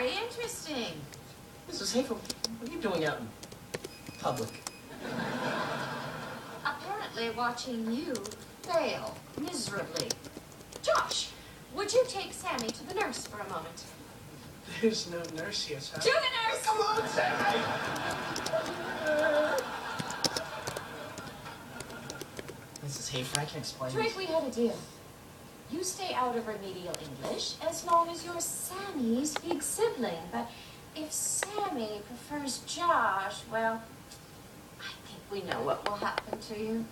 Very interesting. Mrs. Hafer, what are you doing out in public? Apparently watching you fail miserably. Josh, would you take Sammy to the nurse for a moment? There's no nurse here, sir. To the nurse! Come on, Sammy! Mrs. Hafer, I can explain Drake, this. we had a deal. You stay out of remedial English as long as you're Sammy's big sibling. But if Sammy prefers Josh, well, I think we know what will happen to you.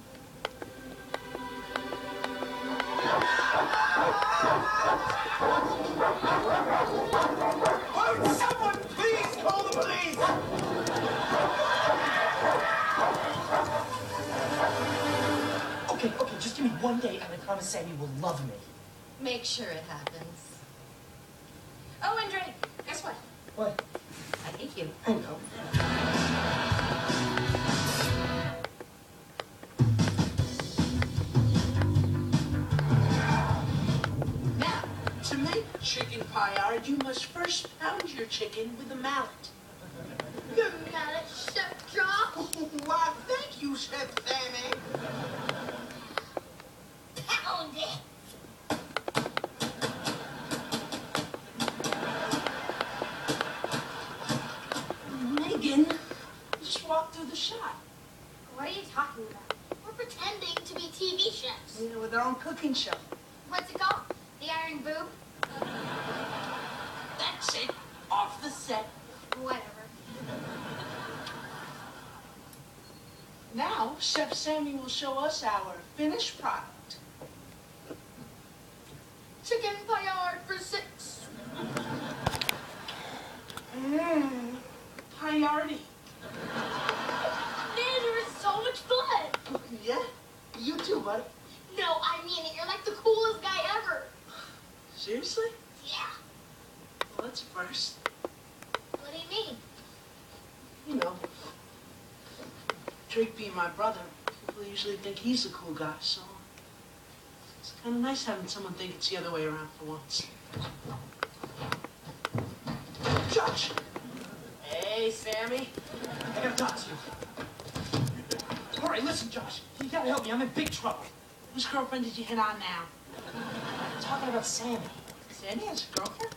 Won't someone please call the police? Okay, just give me one day and I promise Sammy will love me. Make sure it happens. Oh, and Drake, guess what? What? I hate you. I know. Now, to make chicken paillard, you must first pound your chicken with a mallet. The mallet, Chef Josh. Why, thank you, Chef Sammy. Pound it. Megan, just walk through the shop. What are you talking about? We're pretending to be TV chefs. You know, with our own cooking show. What's it called? The Iron Boob? That's it. Off the set. Whatever. Now, Chef Sammy will show us our finished product. Chicken paillard for 6. Paillardy. Man, you were so much fun. Yeah? You too, buddy. No, I mean it. You're like the coolest guy ever. Seriously? Yeah. Well, that's a first. What do you mean? You know, Drake being my brother, people usually think he's the cool guy, so it's kind of nice having someone think it's the other way around for once. Josh! Hey, Sammy. I gotta talk to you. All right, listen, Josh. You gotta help me. I'm in big trouble. Whose girlfriend did you hit on now? I'm talking about Sammy. Sandy has a girlfriend?